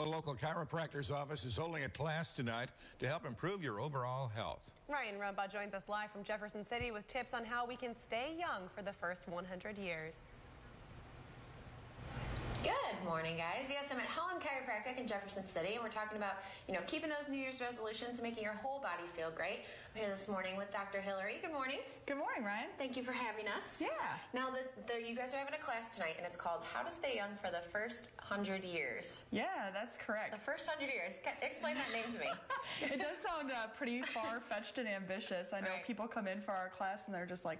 Well, a local chiropractor's office is holding a class tonight to help improve your overall health. Ryan Rumbaugh joins us live from Jefferson City with tips on how we can stay young for the first 100 years. Good morning, guys. Yes, I'm at Hollon Chiropractic in Jefferson City, and we're talking about, keeping those New Year's resolutions and making your whole body feel great. I'm here this morning with Dr. Hillary. Good morning. Good morning, Ryan. Thank you for having us. Yeah. Now, you guys are having a class tonight, and it's called How to Stay Young for the First 100 Years. Yeah, that's correct. The first 100 years. Explain that name to me. It does sound pretty far-fetched and ambitious. I know people come in for our class, and they're just like,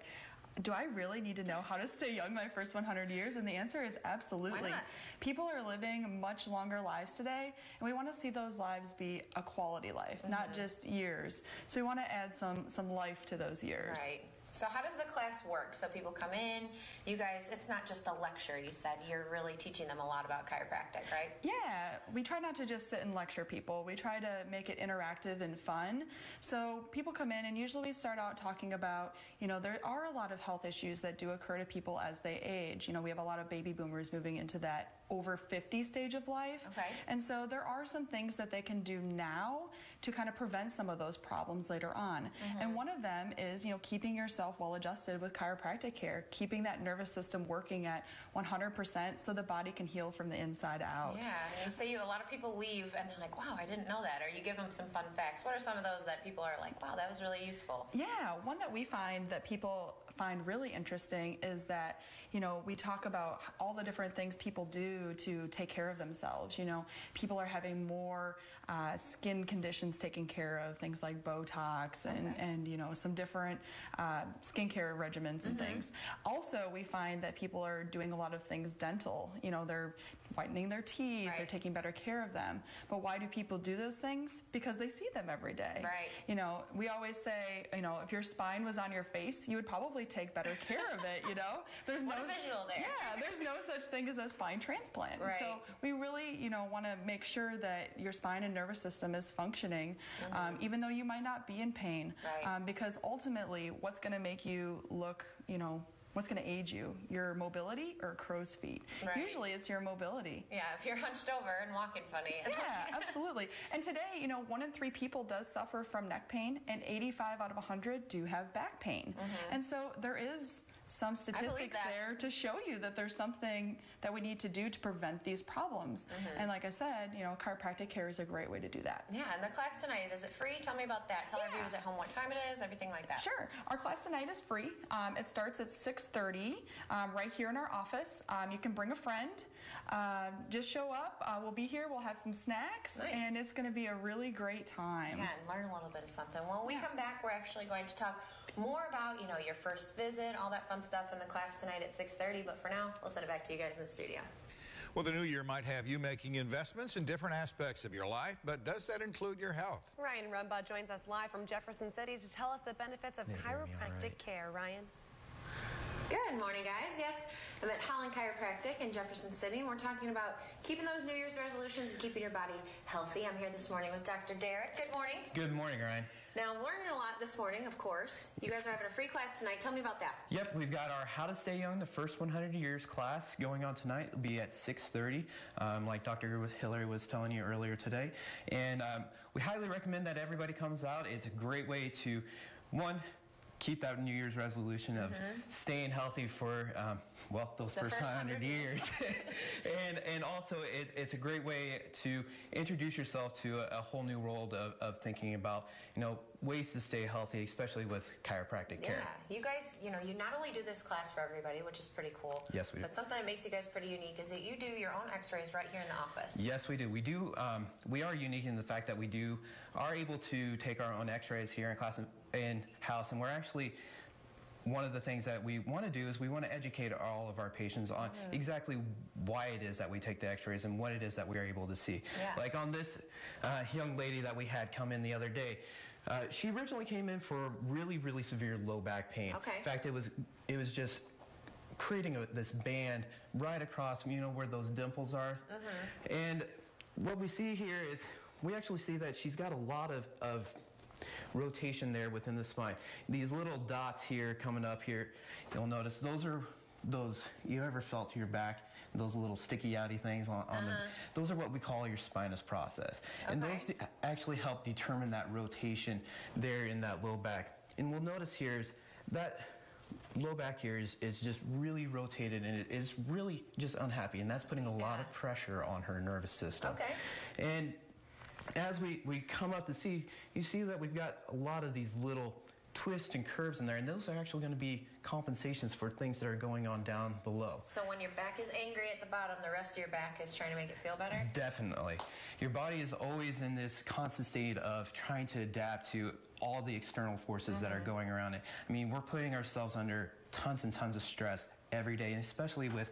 do I really need to know how to stay young my first 100 years? And the answer is absolutely. Why not? People are living much longer lives today, and we want to see those lives be a quality life, not just years. So we want to add some life to those years. Right. So how does the class work? So people come in, you guys, it's not just a lecture, you said. You're really teaching them a lot about chiropractic, right? Yeah, we try not to just sit and lecture people. We try to make it interactive and fun. So people come in, and usually we start out talking about, there are a lot of health issues that do occur to people as they age. We have a lot of baby boomers moving into that over 50 stage of life. Okay. And so there are some things that they can do now to kind of prevent some of those problems later on. And one of them is, keeping yourself well adjusted with chiropractic care, keeping that nervous system working at 100% so the body can heal from the inside out. Yeah, and you say a lot of people leave and they're like, wow, I didn't know that. Or you give them some fun facts. What are some of those that people are like, wow, that was really useful? Yeah, one that we find that people find really interesting is that, we talk about all the different things people do to take care of themselves. People are having more skin conditions taken care of, things like Botox and some different skincare regimens and things. Also, we find that people are doing a lot of things dental. They're whitening their teeth, they're taking better care of them. But why do people do those things? Because they see them every day. Right. We always say, if your spine was on your face, you would probably take better care of it, There's what a visual there. Yeah, there's no such thing as a spine transplant. Right. So we really, want to make sure that your spine and nervous system is functioning, even though you might not be in pain. Right. Because ultimately, what's going to make you look, what's going to age you? Your mobility or crow's feet? Right. Usually it's your mobility. Yeah, if you're hunched over and walking funny. Yeah, absolutely. And today, 1 in 3 people does suffer from neck pain, and 85 out of 100 do have back pain. And so there is some statistics there to show you that there's something that we need to do to prevent these problems. And like I said, chiropractic care is a great way to do that. Yeah, and the class tonight, is it free? Tell me about that. Tell our viewers at home what time it is, everything like that. Sure. Our class tonight is free. It starts at 6:30 right here in our office. You can bring a friend. Just show up. We'll be here. We'll have some snacks. Nice. And it's going to be a really great time. Yeah, and learn a little bit of something. When we come back, we're actually going to talk more about, your first visit, all that fun stuff in the class tonight at 6:30. But for now, we'll send it back to you guys in the studio. Well, the new year might have you making investments in different aspects of your life, but does that include your health? Ryan Rumbaugh joins us live from Jefferson City to tell us the benefits of chiropractic care. Ryan? Good morning, guys. Yes, I'm at Hollon Chiropractic in Jefferson City, and we're talking about keeping those New Year's resolutions and keeping your body healthy. I'm here this morning with Dr. Derek. Good morning. Good morning, Ryan. Now, I'm learning a lot this morning, of course. You guys are having a free class tonight. Tell me about that. Yep, we've got our How to Stay Young, the first 100 years class going on tonight. It'll be at 6:30, like Dr. Hillary was telling you earlier today. And we highly recommend that everybody comes out. It's a great way to, one, keep that New Year's resolution of staying healthy for, those first 100 years. and also, it's a great way to introduce yourself to a whole new world of thinking about, ways to stay healthy, especially with chiropractic care. Yeah, you guys, you not only do this class for everybody, which is pretty cool. Yes, we do. But something that makes you guys pretty unique is that you do your own x-rays right here in the office. Yes, we do. We do. We are unique in the fact that we are able to take our own x-rays here in class in-house, and we're actually, one of the things that we want to do is we want to educate all of our patients on exactly why it is that we take the x-rays and what it is that we are able to see. Yeah. Like on this young lady that we had come in the other day, she originally came in for really, really severe low back pain. Okay. In fact, it was just creating this band right across, where those dimples are. And what we see here is we actually see that she's got a lot of rotation there within the spine. These little dots here coming up here, you'll notice those are you ever felt to your back, those little sticky outy things on them, those are what we call your spinous process. And those actually help determine that rotation there in that low back. And we'll notice here is that low back here is just really rotated, and it is really just unhappy, and that's putting a lot of pressure on her nervous system. And as we come up to see, you see that we've got a lot of these little twists and curves in there, and those are actually going to be compensations for things that are going on down below. So when your back is angry at the bottom, the rest of your back is trying to make it feel better? Definitely. Your body is always in this constant state of trying to adapt to all the external forces that are going around it. I mean, we're putting ourselves under tons and tons of stress every day, and especially with,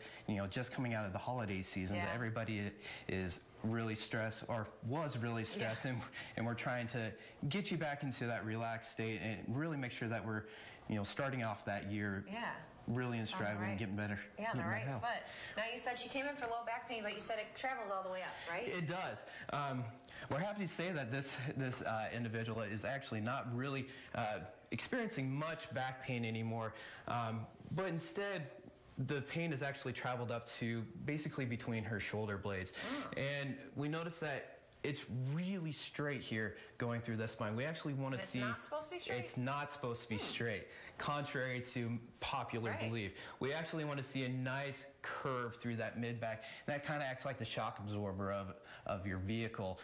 just coming out of the holiday season, that everybody is really stressed, or was really stressed, and we're trying to get you back into that relaxed state and really make sure that we're, starting off that year really in stride and getting better. Yeah, on the right foot. Now, you said she came in for low back pain, but you said it travels all the way up, right? It does. We're happy to say that this individual is actually not really experiencing much back pain anymore, but instead the pain has actually traveled up to basically between her shoulder blades. And we notice that it's really straight here going through the spine. We actually want to see... It's not supposed to be straight? It's not supposed to be straight, contrary to popular belief. We actually want to see a nice curve through that mid-back. That kind of acts like the shock absorber of your vehicle.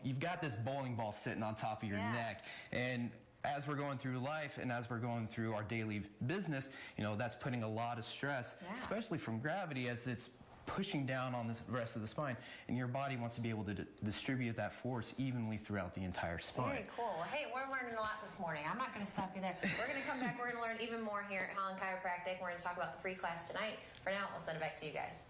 You've got this bowling ball sitting on top of your neck, and as we're going through life and as we're going through our daily business, that's putting a lot of stress, especially from gravity, as it's pushing down on the rest of the spine, and your body wants to be able to distribute that force evenly throughout the entire spine. Very cool. Well, hey, we're learning a lot this morning. I'm not going to stop you there. We're going to come back. We're going to learn even more here at Hollon Chiropractic. We're going to talk about the free class tonight. For now, I'll send it back to you guys.